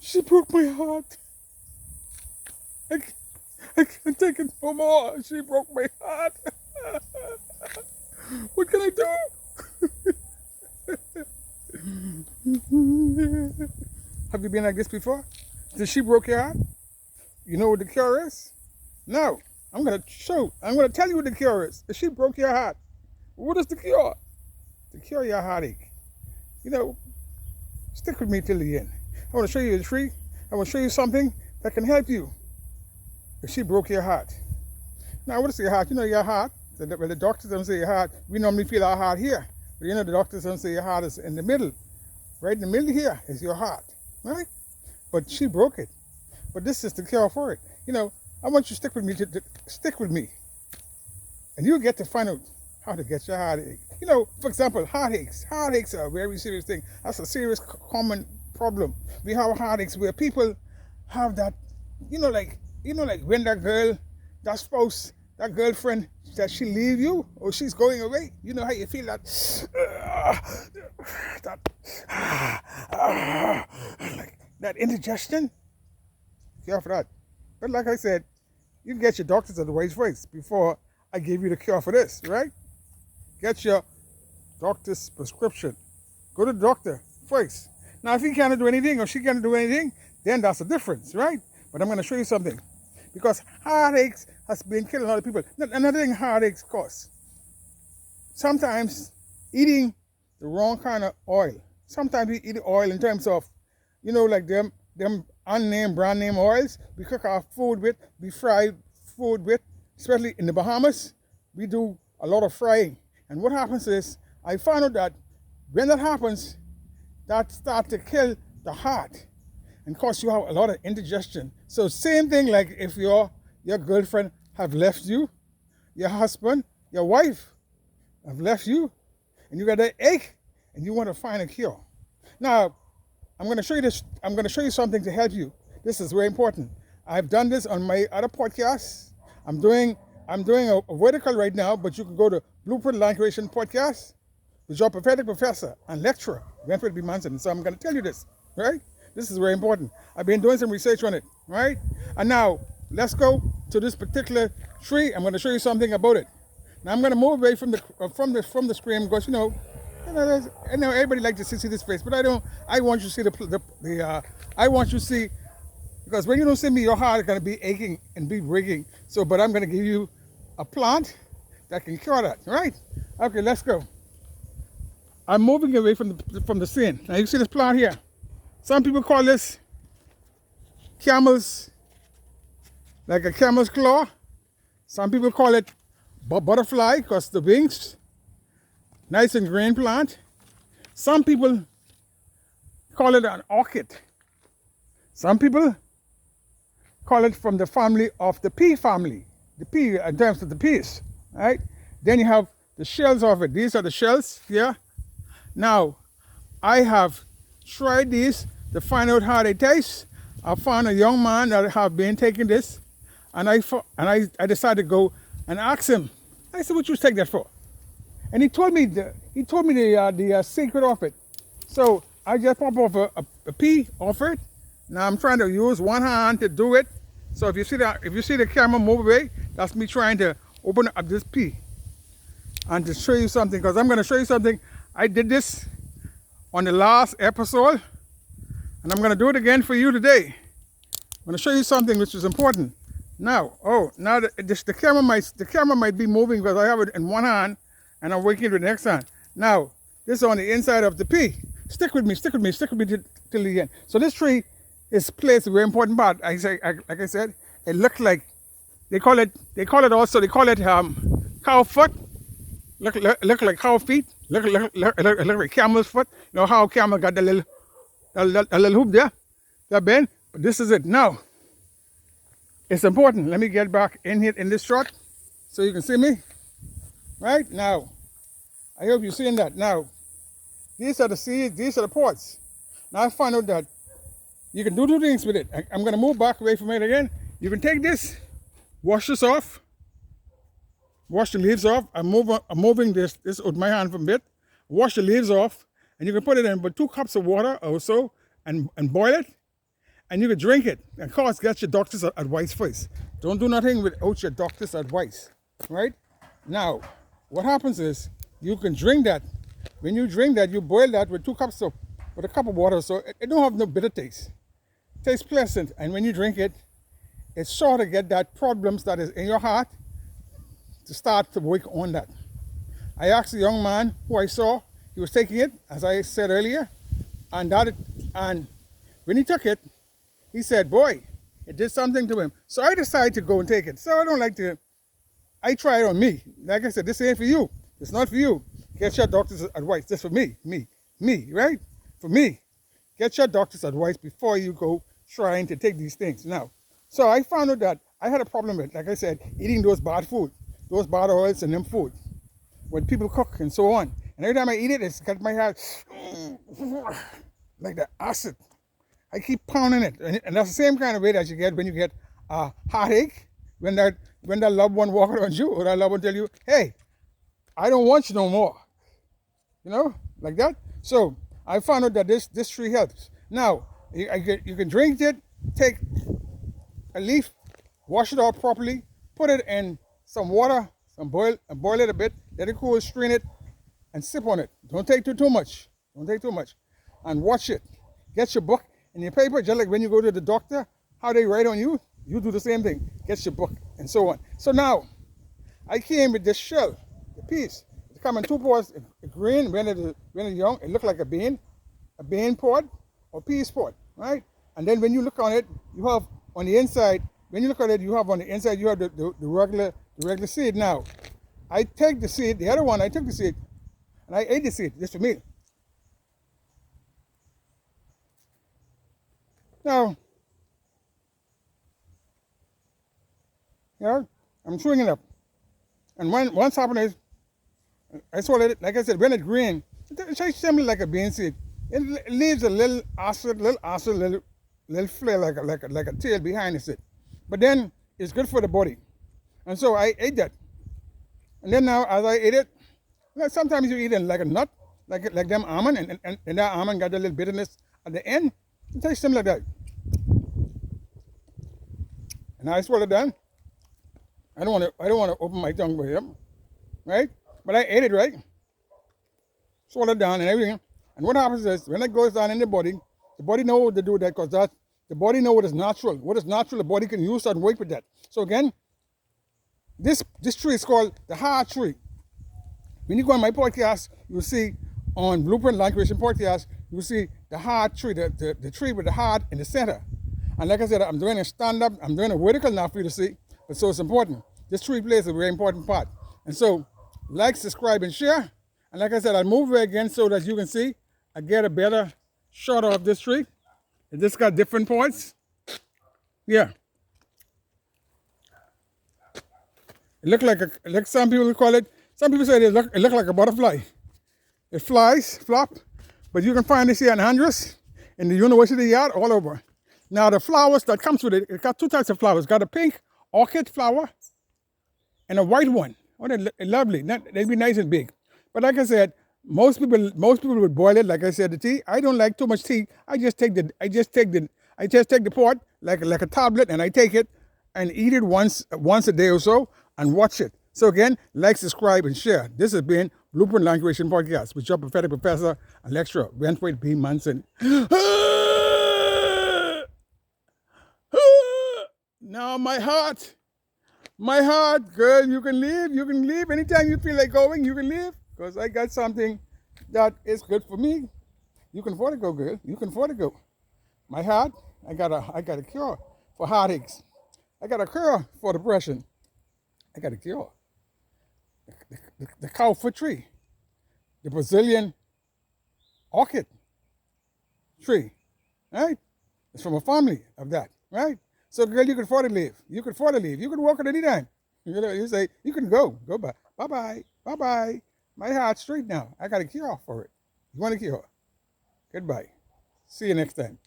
She broke my heart. I, I can't take it no more. She broke my heart. What can I do? Have you been like this before? Did she broke your heart? You know what the cure is? No. I'm going to tell you what the cure is. If she broke your heart, what is the cure? To cure your heartache. You know, stick with me till the end. I want to show you a tree. I want to show you something that can help you. If she broke your heart. Now, what is your heart? You know your heart. Well, the doctors don't say your heart. We normally feel our heart here. But you know the doctors don't say your heart is in the middle. Right in the middle here is your heart. Right? But she broke it. But this is the cure for it. You know, I want you to stick with me. Stick with me. And you'll get to find out how to get your heartache. You know, for example, heartaches. Heartaches are a very serious thing. That's a serious common problem. We have heartaches where people have that, like when that girl, that spouse, that girlfriend, that she leave you or she's going away. You know how you feel that, like that indigestion? Cure for that. But like I said, you can get your doctor's advice first before I give you the cure for this, right? Get your doctor's prescription. Go to the doctor first. Now, if he can't do anything or she can't do anything, then that's a difference, right? But I'm going to show you something. Because heartaches has been killing a lot of people. Another thing heartaches cause. Sometimes eating the wrong kind of oil. Sometimes we eat oil in terms of, like them unnamed brand name oils. We cook our food with, we fry food with, especially in the Bahamas. We do a lot of frying. And what happens is, I found out that when that happens, that starts to kill the heart and cause you have a lot of indigestion. So same thing like if your girlfriend have left you, your husband, your wife have left you, and you got that ache, and you want to find a cure. Now, I'm going to show you this. I'm going to show you something to help you. This is very important. I've done this on my other podcasts. I'm doing a vertical right now, but you can go to Blueprint Line Creation Podcast with your prophetic professor and lecturer, Winfred B. Manson. So I'm going to tell you this, right? This is very important. I've been doing some research on it, right? And now, let's go to this particular tree. I'm going to show you something about it. Now, I'm going to move away from the screen because, everybody likes to see this face, but I don't. I want you to see I want you to see, because when you don't see me, your heart is going to be aching and be breaking. So, but I'm going to give you a plant that can cure that, right? Okay, let's go. I'm moving away from the scene. Now, you see this plant here. Some people call this like a camel's claw. Some people call it butterfly because the wings, nice and green plant. Some people call it an orchid. Some people call it from the family of the pea family. The pea in terms of the peas, right? Then you have the shells of it. These are the shells here. Now, I have tried these to find out how they taste. I found a young man that have been taking this, and I decided to go and ask him. I said, "What you take that for?" And he told me the secret of it. So I just pop off a pea off it. Now I'm trying to use one hand to do it. So if you see the camera move away, that's me trying to open up this pea and to show you something. Because I'm going to show you something. I did this on the last episode, and I'm going to do it again for you today. I'm going to show you something which is important. Now, the camera might be moving because I have it in one hand and I'm working with the next hand. Now, this is on the inside of the pea. Stick with me till the end. So this tree is plays a very important part. Like I said, it looks like they call it cow foot. Look like cow feet. Look like camel's foot. You know how camel got the little hoop there, that bend. But this is it. Now, it's important. Let me get back in here in this shot so you can see me. Right now, I hope you're seeing that. Now, these are the seeds. These are the pods. Now I found out that you can do two things with it. I'm going to move back away from it again. You can take this, wash this off, wash the leaves off. I'm moving this with my hand from bit. Wash the leaves off, and you can put it in about 2 cups of water or so, and boil it. and you can drink it. Of course, get your doctor's advice first. Don't do nothing without your doctor's advice, right? Now, what happens is you can drink that. When you drink that, you boil that with 2 cups of, with a cup of water, so it don't have no bitter taste. It tastes pleasant, and when you drink it, it's sure to get that problems that is in your heart to start to work on that. I asked a young man who I saw, he was taking it, as I said earlier, and when he took it, he said, boy, it did something to him. So I decided to go and take it. So I try it on me. Like I said, this ain't for you. It's not for you. Get your doctor's advice. This for me, right? For me. Get your doctor's advice before you go trying to take these things. Now, so I found out that I had a problem with, like I said, eating those bad food, those bad oils and them food, when people cook and so on. And every time I eat it, it's got my heart like the acid. I keep pounding it. And that's the same kind of way that you get when you get a heartache, when that loved one walks around you, or that loved one tell you, hey, I don't want you no more. You know, like that. So I found out that this tree helps. Now, you can drink it, take a leaf, wash it out properly, put it in some water, boil it a bit, let it cool, strain it, and sip on it. Don't take too much. Don't take too much. And watch it. Get your book and your paper, just like when you go to the doctor, how they write on you, you do the same thing. Get your book and so on. So now, I came with this shell, the piece. It comes in 2 parts, green, when it's young, it looks like a bean pod or peas pod, right? And then when you look on it, you have on the inside, when you look at it, you have on the inside, you have the regular seed. Now, I take the seed, the other one, I took the seed, and I ate the seed, just for me. Now, I'm chewing it up. And what's happened is, I swallowed it, like I said, when it's green, it tastes similar like a bean seed. It leaves a little acid, little flair, like a tail behind the seed. But then, it's good for the body. And so I ate that. And then now, as I ate it, sometimes you eat it like a nut, like them almond, and that almond got a little bitterness at the end. It tastes similar like that. And I swallowed that. I don't want to open my tongue with it, right? But I ate it, right? Swallowed it down and everything. And what happens is, when it goes down in the body knows what to do with that, because the body knows what is natural. What is natural, the body can use and work with that. So again, this tree is called the heart tree. When you go on my podcast, you'll see on Blueprint Land Creation Podcast, you'll see the heart tree, the tree with the heart in the center. And like I said, I'm doing a stand-up, I'm doing a vertical now for you to see, but so it's important. This tree plays a very important part. And so, like, subscribe, and share. And like I said, I'll move it again so that you can see, I get a better shot of this tree. It just got different points. Yeah. It looked like some people call it, some people say it look like a butterfly. It flies, flop, but you can find this here in Andres, in the university yard, all over. Now the flowers that comes with it got 2 types of flowers. Got a pink orchid flower and a white one. Oh, they're lovely. They'd be nice and big. But like I said, most people would boil it. Like I said, the tea. I don't like too much tea. I just take the pot like a tablet, and I take it and eat it once a day or so and watch it. So again, like, subscribe, and share. This has been Blueprint Land Creation Podcast with your prophetic professor and lecturer, Wentworth B. Munson. Now my heart, girl, you can leave. Anytime you feel like going, you can leave. Because I got something that is good for me. You can afford to go, girl. You can afford to go. My heart, I got a cure for heartaches. I got a cure for depression. I got a cure. The cowfoot tree. The Brazilian orchid tree. Right? It's from a family of that. Right? So, girl, you can afford to leave. You can afford to leave. You can walk at any time. You say, you can go. Go back. Bye-bye. Bye-bye. My heart's straight now. I got a cure for it. You want a cure? Goodbye. See you next time.